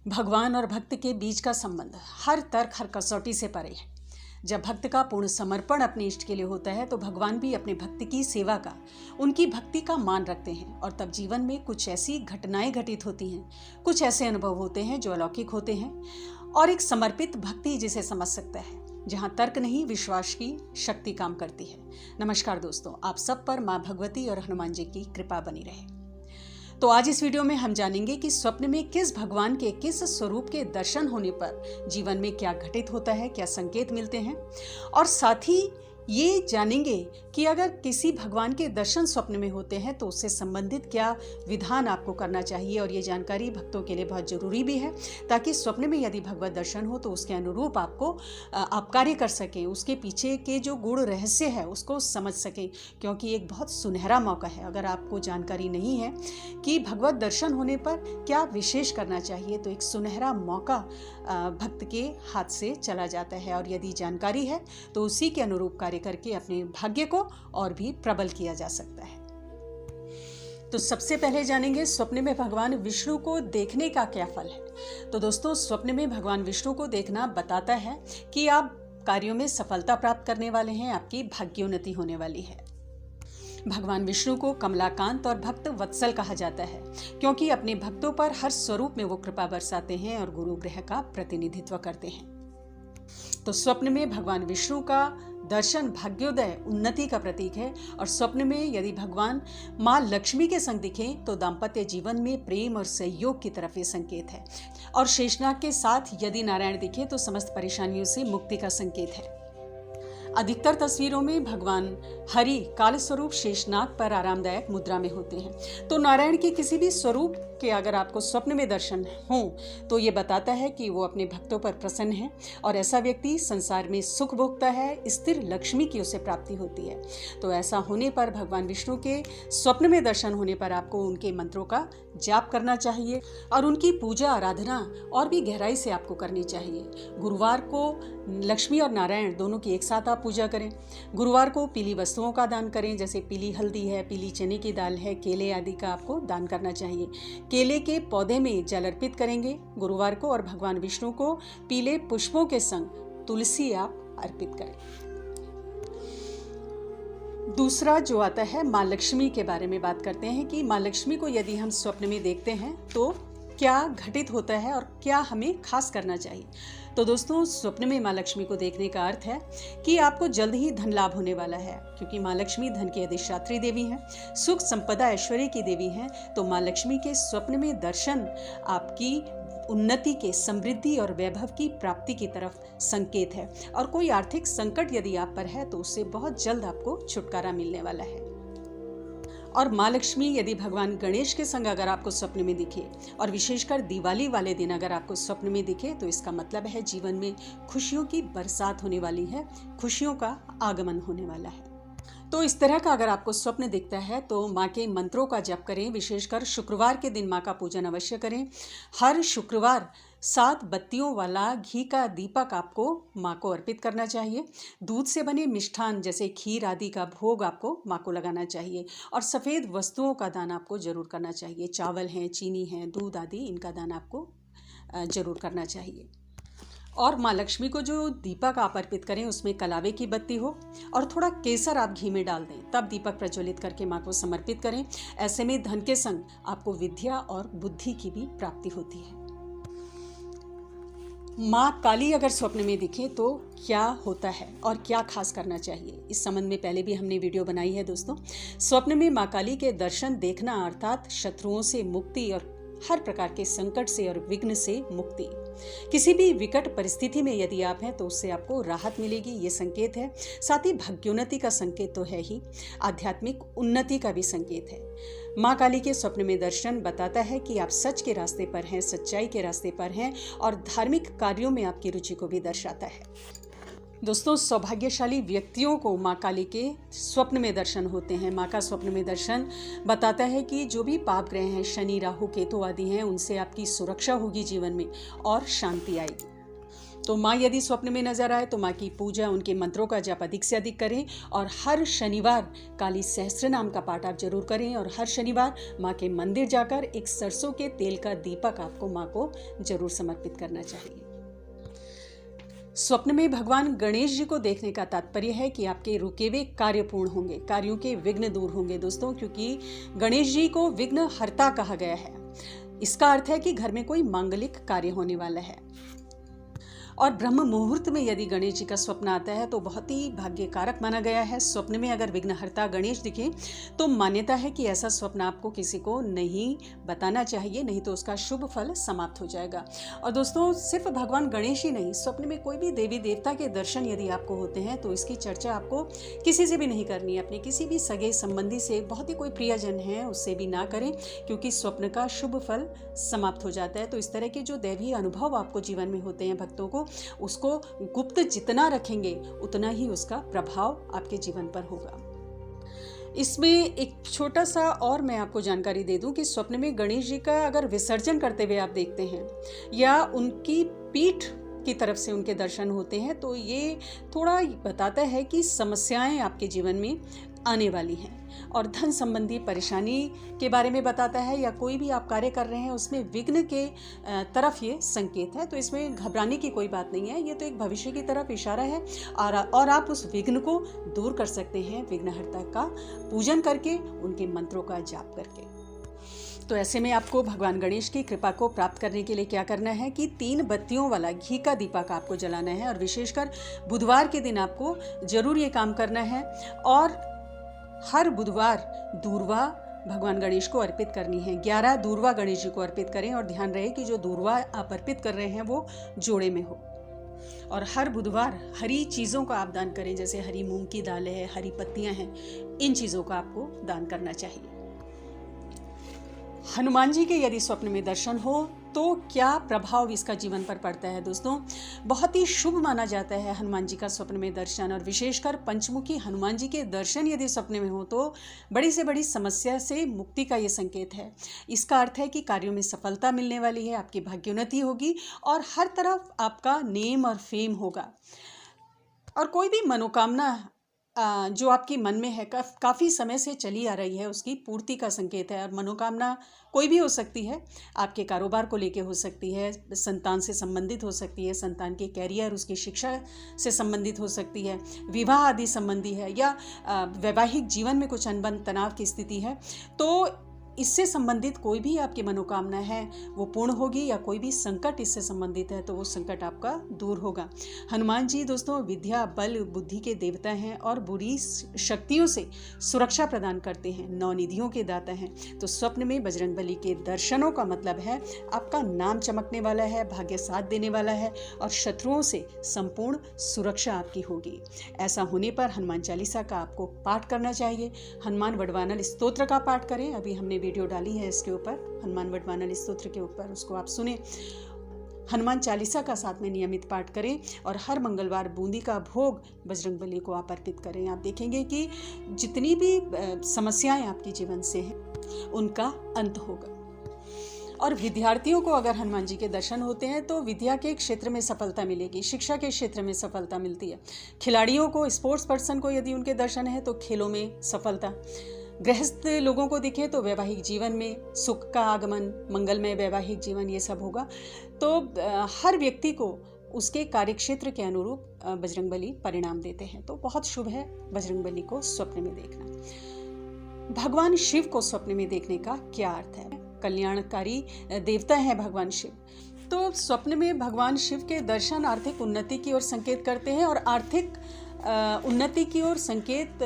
भगवान और भक्त के बीच का संबंध हर तर्क हर कसौटी से परे है। जब भक्त का पूर्ण समर्पण अपने इष्ट के लिए होता है तो भगवान भी अपने भक्त की सेवा का, उनकी भक्ति का मान रखते हैं और तब जीवन में कुछ ऐसी घटनाएं घटित होती हैं, कुछ ऐसे अनुभव होते हैं जो अलौकिक होते हैं और एक समर्पित भक्ति जिसे समझ सकता है, जहां तर्क नहीं विश्वास की शक्ति काम करती है। नमस्कार दोस्तों, आप सब पर माँ भगवती और हनुमान जी की कृपा बनी रहे। तो आज इस वीडियो में हम जानेंगे कि स्वप्न में किस भगवान के किस स्वरूप के दर्शन होने पर जीवन में क्या घटित होता है, क्या संकेत मिलते हैं, और साथ ही ये जानेंगे कि अगर किसी भगवान के दर्शन स्वप्न में होते हैं तो उससे संबंधित क्या विधान आपको करना चाहिए। और ये जानकारी भक्तों के लिए बहुत जरूरी भी है ताकि स्वप्न में यदि भगवत दर्शन हो तो उसके अनुरूप आप कार्य कर सकें, उसके पीछे के जो गूढ़ रहस्य है उसको समझ सकें, क्योंकि एक बहुत सुनहरा मौका है। अगर आपको जानकारी नहीं है कि भगवत दर्शन होने पर क्या विशेष करना चाहिए तो एक सुनहरा मौका भक्त के हाथ से चला जाता है, और यदि जानकारी है तो उसी के अनुरूप कार्य करके अपने भाग्य को और भी प्रबल किया जा सकता है। तो सबसे पहले जानेंगे स्वप्न में भगवान विष्णु को देखने का क्या फल है। तो दोस्तों, स्वप्न में भगवान विष्णु को देखना बताता है कि आप कार्यों में सफलता प्राप्त करने वाले हैं, आपकी भाग्योन्नति होने वाली है। भगवान विष्णु को कमलाकांत और भक्त वत्सल कहा जाता है, क्योंकि अपने भक्तों पर हर स्वरूप में वो कृपा बरसाते हैं और गुरु ग्रह का प्रतिनिधित्व करते हैं। तो स्वप्न में भगवान विष्णु का दर्शन भाग्योदय उन्नति का प्रतीक है, और स्वप्न में यदि भगवान माँ लक्ष्मी के संग दिखें तो दाम्पत्य जीवन में प्रेम और सहयोग की तरफ ये संकेत है, और शेषनाग के साथ यदि नारायण दिखे तो समस्त परेशानियों से मुक्ति का संकेत है। अधिकतर तस्वीरों में भगवान हरि काल स्वरूप शेषनाग पर आरामदायक मुद्रा में होते हैं। तो नारायण के किसी भी स्वरूप के अगर आपको स्वप्न में दर्शन हो तो ये बताता है कि वो अपने भक्तों पर प्रसन्न है, और ऐसा व्यक्ति संसार में सुख भोगता है, स्थिर लक्ष्मी की उसे प्राप्ति होती है। तो ऐसा होने पर भगवान विष्णु के स्वप्न में दर्शन होने पर आपको उनके मंत्रों का जाप करना चाहिए और उनकी पूजा आराधना और भी गहराई से आपको करनी चाहिए। गुरुवार को लक्ष्मी और नारायण दोनों की एक साथ आप पूजा करें। गुरुवार को पीली वस्तुओं का दान करें, जैसे पीली हल्दी है, पीली चने की दाल है, केले आदि का आपको दान करना चाहिए। केले के पौधे में जल अर्पित करेंगे गुरुवार को, और भगवान विष्णु को पीले पुष्पों के संग तुलसी आप अर्पित करें। दूसरा जो आता है माँ लक्ष्मी के बारे में बात करते हैं कि माँ लक्ष्मी को यदि हम स्वप्न में देखते हैं तो क्या घटित होता है और क्या हमें खास करना चाहिए। तो दोस्तों, स्वप्न में माँ लक्ष्मी को देखने का अर्थ है कि आपको जल्द ही धन लाभ होने वाला है, क्योंकि माँ लक्ष्मी धन की अधिष्ठात्री देवी हैं, सुख संपदा ऐश्वर्य की देवी हैं। तो माँ लक्ष्मी के स्वप्न में दर्शन आपकी उन्नति के, समृद्धि और वैभव की प्राप्ति की तरफ संकेत है, और कोई आर्थिक संकट यदि आप पर है तो उससे बहुत जल्द आपको छुटकारा मिलने वाला है। और माँ लक्ष्मी यदि भगवान गणेश के संग अगर आपको स्वप्न में दिखे, और विशेषकर दिवाली वाले दिन अगर आपको स्वप्न में दिखे, तो इसका मतलब है जीवन में खुशियों की बरसात होने वाली है, खुशियों का आगमन होने वाला है। तो इस तरह का अगर आपको स्वप्न दिखता है तो माँ के मंत्रों का जप करें। विशेषकर शुक्रवार के दिन माँ का पूजन अवश्य करें। हर शुक्रवार 7 बत्तियों वाला घी का दीपक आपको माँ को अर्पित करना चाहिए। दूध से बने मिष्ठान जैसे खीर आदि का भोग आपको माँ को लगाना चाहिए, और सफ़ेद वस्तुओं का दान आपको जरूर करना चाहिए। चावल हैं, चीनी है, दूध आदि इनका दान आपको जरूर करना चाहिए। और माँ लक्ष्मी को जो दीपक आप अर्पित करें उसमें कलावे की बत्ती हो और थोड़ा केसर आप घी में डाल दें, तब दीपक प्रज्वलित करके माँ को समर्पित करें। ऐसे में धन के संग आपको विद्या और बुद्धि की भी प्राप्ति होती है। माँ काली अगर स्वप्न में दिखे तो क्या होता है और क्या खास करना चाहिए, इस संबंध में पहले भी हमने वीडियो बनाई है दोस्तों। स्वप्न में माँ काली के दर्शन देखना अर्थात शत्रुओं से मुक्ति और हर प्रकार के संकट से और विघ्न से मुक्ति। किसी भी विकट परिस्थिति में यदि आप हैं तो उससे आपको राहत मिलेगी, ये संकेत है। साथ ही भाग्योन्नति का संकेत तो है ही, आध्यात्मिक उन्नति का भी संकेत है। माँ काली के स्वप्न में दर्शन बताता है कि आप सच के रास्ते पर हैं, सच्चाई के रास्ते पर हैं, और धार्मिक कार्यों में आपकी रुचि को भी दर्शाता है। दोस्तों, सौभाग्यशाली व्यक्तियों को माँ काली के स्वप्न में दर्शन होते हैं। माँ का स्वप्न में दर्शन बताता है कि जो भी पाप ग्रह हैं, शनि, राहु, केतु आदि हैं, उनसे आपकी सुरक्षा होगी जीवन में और शांति आएगी। तो माँ यदि स्वप्न में नजर आए तो माँ की पूजा, उनके मंत्रों का जप अधिक से अधिक करें और हर शनिवार काली सहस्त्र नाम का पाठ आप जरूर करें और हर शनिवार माँ के मंदिर जाकर एक सरसों के तेल का दीपक आपको माँ को जरूर समर्पित करना चाहिए। स्वप्न में भगवान गणेश जी को देखने का तात्पर्य है कि आपके रुके हुए कार्य पूर्ण होंगे, कार्यों के विघ्न दूर होंगे दोस्तों, क्योंकि गणेश जी को विघ्न हर्ता कहा गया है। इसका अर्थ है कि घर में कोई मांगलिक कार्य होने वाला है। और ब्रह्म मुहूर्त में यदि गणेश जी का स्वप्न आता है तो बहुत ही भाग्यकारक माना गया है। स्वप्न में अगर विघ्नहर्ता गणेश दिखे तो मान्यता है कि ऐसा स्वप्न आपको किसी को नहीं बताना चाहिए, नहीं तो उसका शुभ फल समाप्त हो जाएगा। और दोस्तों, सिर्फ भगवान गणेश ही नहीं, स्वप्न में कोई भी देवी देवता के दर्शन यदि आपको होते हैं तो इसकी चर्चा आपको किसी से भी नहीं करनी है। अपने किसी भी सगे संबंधी से, बहुत ही कोई प्रियजन है, उससे भी ना करें, क्योंकि स्वप्न का शुभ फल समाप्त हो जाता है। तो इस तरह के जो दैवीय अनुभव आपको जीवन में होते हैं भक्तों को, उसको गुप्त जितना रखेंगे उतना ही उसका प्रभाव आपके जीवन पर होगा। इसमें एक छोटा सा और मैं आपको जानकारी दे दूं कि स्वप्न में गणेश जी का अगर विसर्जन करते हुए आप देखते हैं या उनकी पीठ की तरफ से उनके दर्शन होते हैं तो ये थोड़ा बताता है कि समस्याएं आपके जीवन में आने वाली हैं और धन संबंधी परेशानी के बारे में बताता है, या कोई भी आप कार्य कर रहे हैं उसमें विघ्न के तरफ ये संकेत है। तो इसमें घबराने की कोई बात नहीं है, ये तो एक भविष्य की तरफ इशारा है और आप उस विघ्न को दूर कर सकते हैं विघ्नहर्ता का पूजन करके, उनके मंत्रों का जाप करके। तो ऐसे में आपको भगवान गणेश की कृपा को प्राप्त करने के लिए क्या करना है कि 3 बत्तियों वाला घी का दीपक आपको जलाना है और विशेषकर बुधवार के दिन आपको जरूर ये काम करना है। और हर बुधवार दूर्वा भगवान गणेश को अर्पित करनी है। 11 दूर्वा गणेश जी को अर्पित करें और ध्यान रहे कि जो दूर्वा आप अर्पित कर रहे हैं वो जोड़े में हो। और हर बुधवार हरी चीज़ों का आप दान करें, जैसे हरी मूंग की दाल है, हरी पत्तियां हैं, इन चीज़ों का आपको दान करना चाहिए। हनुमान जी के यदि स्वप्न में दर्शन हो तो क्या प्रभाव इसका जीवन पर पड़ता है दोस्तों? बहुत ही शुभ माना जाता है हनुमान जी का स्वप्न में दर्शन, और विशेषकर पंचमुखी हनुमान जी के दर्शन यदि स्वप्न में हो तो बड़ी से बड़ी समस्या से मुक्ति का ये संकेत है। इसका अर्थ है कि कार्यों में सफलता मिलने वाली है, आपकी भाग्योन्नति होगी और हर तरफ आपका नेम और फेम होगा। और कोई भी मनोकामना जो आपकी मन में है, काफ़ी समय से चली आ रही है, उसकी पूर्ति का संकेत है। और मनोकामना कोई भी हो सकती है, आपके कारोबार को लेके हो सकती है, संतान से संबंधित हो सकती है, संतान के कैरियर, उसकी शिक्षा से संबंधित हो सकती है, विवाह आदि संबंधी है, या वैवाहिक जीवन में कुछ अनबन तनाव की स्थिति है। तो इससे संबंधित कोई भी आपकी मनोकामना है वो पूर्ण होगी, या कोई भी संकट इससे संबंधित है तो वो संकट आपका दूर होगा। हनुमान जी दोस्तों विद्या, बल, बुद्धि के देवता हैं और बुरी शक्तियों से सुरक्षा प्रदान करते हैं, 9 निधियों के दाता हैं। तो स्वप्न में बजरंगबली के दर्शनों का मतलब है आपका नाम चमकने वाला है, भाग्य साथ देने वाला है और शत्रुओं से संपूर्ण सुरक्षा आपकी होगी। ऐसा होने पर हनुमान चालीसा का आपको पाठ करना चाहिए। हनुमान वडवानल स्तोत्र का पाठ करें, अभी हमने वीडियो डाली है इसके ऊपर, हनुमान वडवानल स्तोत्र के ऊपर, उसको आप सुने। हनुमान चालीसा का साथ में नियमित पाठ करें और हर मंगलवार बूंदी का भोग बजरंगबली को आप अर्पित करें। आप देखेंगे कि जितनी भी समस्याएं आपके जीवन से हैं उनका अंत होगा। और विद्यार्थियों को अगर हनुमान जी के दर्शन होते हैं तो विद्या के क्षेत्र में सफलता मिलेगी, शिक्षा के क्षेत्र में सफलता मिलती है। खिलाड़ियों को, स्पोर्ट्स पर्सन को यदि उनके दर्शन है तो खेलों में सफलता। गृहस्थ लोगों को दिखे तो वैवाहिक जीवन में सुख का आगमन, मंगलमय वैवाहिक जीवन, ये सब होगा। तो हर व्यक्ति को उसके कार्यक्षेत्र के अनुरूप बजरंगबली परिणाम देते हैं। तो बहुत शुभ है बजरंगबली को स्वप्न में देखना। भगवान शिव को स्वप्न में देखने का क्या अर्थ है? कल्याणकारी देवता है भगवान शिव। तो स्वप्न में भगवान शिव के दर्शन आर्थिक उन्नति की ओर संकेत करते हैं, और आर्थिक उन्नति की ओर संकेत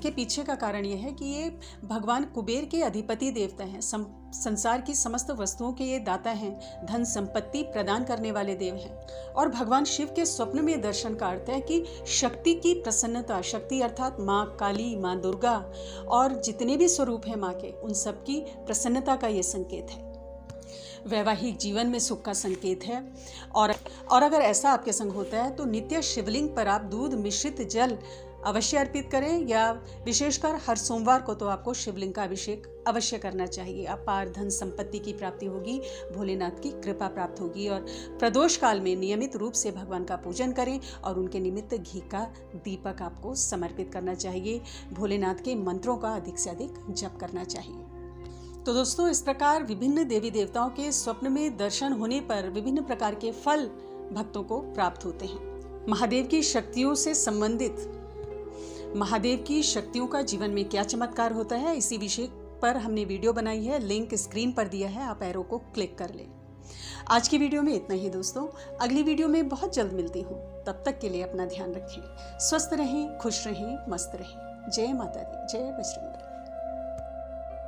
के पीछे का कारण यह है कि ये भगवान कुबेर के अधिपति देवता हैं, संसार की समस्त वस्तुओं के ये दाता हैं, धन संपत्ति प्रदान करने वाले देव हैं। और भगवान शिव के स्वप्न में दर्शन का अर्थ है कि शक्ति की प्रसन्नता, शक्ति अर्थात माँ काली, माँ दुर्गा और जितने भी स्वरूप हैं माँ के, उन सब की प्रसन्नता का ये संकेत है। वैवाहिक जीवन में सुख का संकेत है। और अगर ऐसा आपके संग होता है तो नित्य शिवलिंग पर आप दूध मिश्रित जल अवश्य अर्पित करें, या विशेषकर हर सोमवार को तो आपको शिवलिंग का अभिषेक अवश्य करना चाहिए। अपार धन संपत्ति की प्राप्ति होगी, भोलेनाथ की कृपा प्राप्त होगी। और प्रदोष काल में नियमित रूप से भगवान का पूजन करें और उनके निमित्त घी का दीपक आपको समर्पित करना चाहिए। भोलेनाथ के मंत्रों का अधिक से अधिक जप करना चाहिए। तो दोस्तों, इस प्रकार विभिन्न देवी देवताओं के स्वप्न में दर्शन होने पर विभिन्न प्रकार के फल भक्तों को प्राप्त होते हैं। महादेव की शक्तियों से संबंधित महादेव की शक्तियों का जीवन में क्या चमत्कार होता है, इसी विषय पर हमने वीडियो बनाई है। लिंक स्क्रीन पर दिया है, आप एरो को क्लिक कर लें। आज की वीडियो में इतना ही दोस्तों। अगली वीडियो में बहुत जल्द मिलती हूँ। तब तक के लिए अपना ध्यान रखें, स्वस्थ रहें, खुश रहें, मस्त रहें। जय माता दी, जय बजरंग बली।